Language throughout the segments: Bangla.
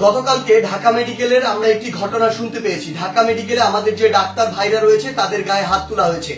গতকালকে ঢাকা মেডিকেলের আমরা একটি ঘটনা শুনতে পেয়েছি। ঢাকা মেডিকেলে আমাদের যে ডাক্তার ভাইরা রয়েছে তাদের গায়ে হাত তোলা হয়েছে।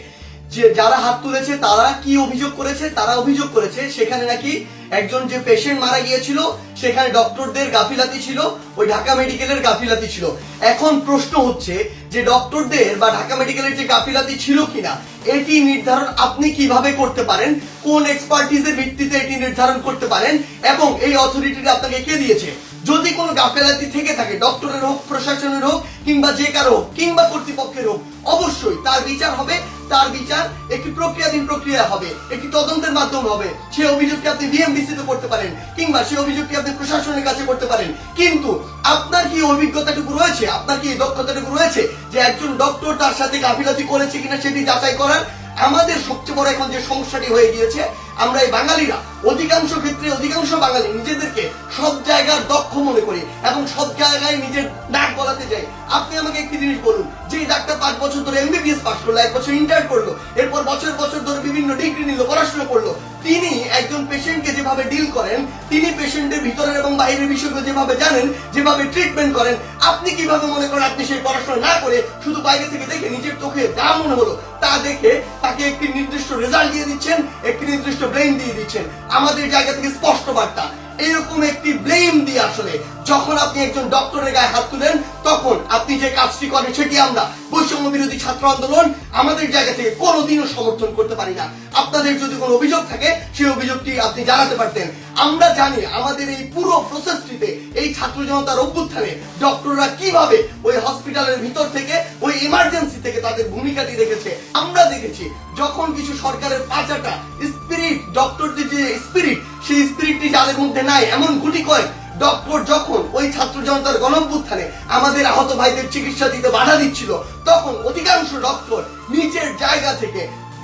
যে যারা হাত তুলেছে তারা কি অভিযোগ করেছে? তারা অভিযোগ করেছে সেখানে নাকি একজন যে পেশেন্ট মারা গিয়েছিল সেখানে ডক্টরদের গাফিলাতি ছিল, ওই ঢাকা মেডিকেলের গাফিলাতি ছিল। এখন প্রশ্ন হচ্ছে যে ডক্টরদের বা ঢাকা মেডিকেলের যে গাফিলাতি ছিল কিনা এটি নির্ধারণ আপনি কিভাবে করতে পারেন, কোন এক্সপার্টিজের ভিত্তিতে এটি নির্ধারণ করতে পারেন এবং এই অথরিটিটা আপনাকে কে দিয়েছে? যদি কোনো গাফেলাতি থেকে থাকে, ডক্টরের হোক, প্রশাসনের হোক, কিংবা যে কারো হোক, কিংবা কর্তৃপক্ষের হোক, অবশ্যই তার বিচার হবে। তার বিচার একটি প্রক্রিয়াধীন প্রক্রিয়া হবে, একটি তদন্তের মাধ্যমে হবে। সেই অভিযোগটি আপনি বিএমডিসি তে করতে পারেন কিংবা সেই অভিযোগটি আপনি প্রশাসনের কাছে করতে পারেন। কিন্তু আপনার কি অভিজ্ঞতাটুকু রয়েছে, আপনার কি দক্ষতাটুকু রয়েছে যে একজন ডক্টর তার সাথে গাফিলতি করেছে কিনা সেটি যাচাই করার? আমাদের সবচেয়ে বড় এখন যে সমস্যাটি হয়ে গিয়েছে, আমরা এই বাঙালিরা অধিকাংশ ক্ষেত্রে অধিকাংশ বাঙালি নিজেদেরকে সব জায়গার দক্ষ মনে করি এবং সব জায়গায় নিজের নাক গলাতে যাই। আপনি আমাকে একটি জিনিস বলুন, যে ডাক্তার 5 বছর ধরে এমবিবিএস পাস করলো, 1 বছর ইন্টার্ন করলো, এরপর বছর বছর ধরে বিভিন্ন ডিগ্রি নিল, পড়াশোনা করলো, তিনি একজন পেশেন্টকে যেভাবে ডিল করেন, তিনি পেশেন্টের ভিতরের এবং বাইরের বিষয়গুলো যেভাবে জানেন, যেভাবে ট্রিটমেন্ট করেন, আপনি কিভাবে মনে করেন আপনি সেই পড়াশোনা না করে শুধু বাইরে থেকে দেখে নিজের চোখে যা মনে হলো তা দেখে তাকে একটি নির্দিষ্ট রেজাল্ট দিয়ে দিচ্ছেন, একটি নির্দিষ্ট ব্লেম দিয়ে দিচ্ছেন? আমাদের জায়গা থেকে স্পষ্ট বার্তা, এরকম একটি ব্লেম দিয়ে আসলে যখন আপনি একজন ডক্টরের গায়ে হাত তুলেন তখন আপনি যে কাজটি করেন সেটি আমরা বৈষম্য বিরোধী ছাত্র আন্দোলন আমাদের জায়গা থেকে কোনোদিনও সমর্থন করতে পারি না। আপনাদের যদি কোনো অভিযোগ থাকে সেই অভিযোগটি আপনি জানাতে পারতেন। আমরা জানি আমাদের এই পুরো প্রসেসটিতে, এই ছাত্র জনতার অভ্যুত্থানে ডক্টররা কিভাবে ওই হসপিটালের ভিতর থেকে, ওই ইমার্জেন্সি থেকে তাদের ভূমিকাটি রেখেছে। আমরা দেখেছি যখন কিছু সরকারের পাঁচাটা স্পিরিট, ডক্টরদের যে স্পিরিট, সেই স্পিরিটটি যাদের মধ্যে নাই এমন গুটি কয়েক ডক্টর যখন ওই ছাত্র জনতার গণঅভ্যুত্থানে আমাদের আহত ভাইদের চিকিৎসা দিতে বাধা দিচ্ছিল, তখন অধিকাংশ ডক্টর নিজের জায়গা থেকে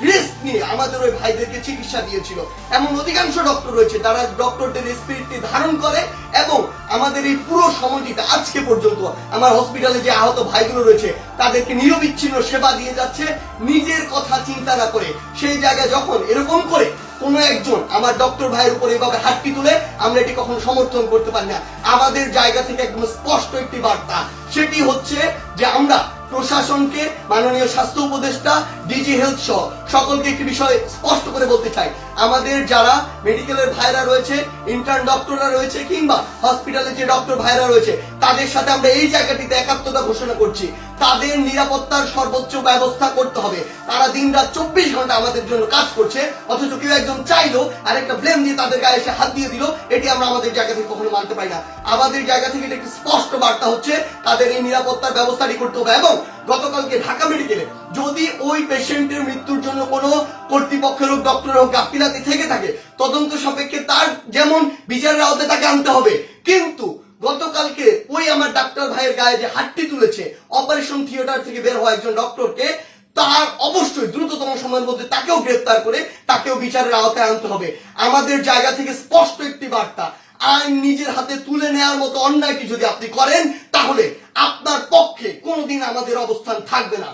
রিস্ক নিয়ে আমাদের ওই ভাইদেরকে চিকিৎসা দিয়েছিল। এমন অধিকাংশ ডক্টর রয়েছে যারা ডক্টরদের স্পিরিটটি ধারণ করে এবং আমাদের এই পুরো সময়টিতে আজকে পর্যন্ত আমার হসপিটালে যে আহত ভাইগুলো রয়েছে তাদেরকে নিরবিচ্ছিন্ন সেবা দিয়ে যাচ্ছে, নিজের কথা চিন্তা না করে। সেই জায়গায় যখন এরকম করে কোনো একজন আমার ডক্টর ভাইয়ের উপর এভাবে হাতটি তুলে, আমরা এটি কখনো সমর্থন করতে পারি না। আমাদের জায়গা থেকে একদম স্পষ্ট একটি বার্তা, সেটি হচ্ছে যে আমরা প্রশাসনকে, মাননীয় স্বাস্থ্য উপদেষ্টা, ডিজি হেলথ সহ সকলকে একটি বিষয় স্পষ্ট করে বলতে চাই, আমাদের যারা মেডিকেলের ভাইরা রয়েছে, ইন্টার্ন ডক্টররা রয়েছে, কিংবা হসপিটালে যে ডক্টর ভাইরা রয়েছে, তাদের সাথে আমরা এই জায়গাটিতে একাত্মতা ঘোষণা করছি। তাদের নিরাপত্তার সর্বোচ্চ ব্যবস্থা করতে হবে। তারা দিন রাত 24 ঘন্টা আমাদের জন্য কাজ করছে, অথচ কেউ একজন চাইলো আর একটা ব্লেম দিয়ে তাদের গায়ে এসে হাত দিয়ে দিল, এটি আমরা আমাদের জায়গা থেকে কখনো মানতে পারি না। আমাদের জায়গা থেকে একটি স্পষ্ট বার্তা হচ্ছে তাদের এই নিরাপত্তার ব্যবস্থাটি করতে হবে। এবং গতকালকে ঢাকা মেডিকেলে যদি ওই পেশেন্টের মৃত্যুর জন্য কোনো কর্তৃপক্ষের হোক, ডক্টর হোক গাফিলাতি থেকে থাকে, তদন্ত সাপেক্ষে তার যেমন বিচারের আওতায় তাকে আনতে হবে। কিন্তু গতকালকে ওই আমার ডাক্তার ভাইয়ের গায়ে যে হাতটি তুলেছে, অপারেশন থিয়েটার থেকে বের হওয়া একজন ডক্টরকে, তার অবশ্যই দ্রুততম সময়ের মধ্যে তাকেও গ্রেফতার করে তাকেও বিচারের আওতায় আনতে হবে। আমাদের জায়গা থেকে স্পষ্ট একটি বার্তা, আইন নিজের হাতে তুলে নেওয়ার মতো অন্যায়টি যদি আপনি করেন তাহলে আপনার পক্ষে কোনোদিন আমাদের অবস্থান থাকবে না।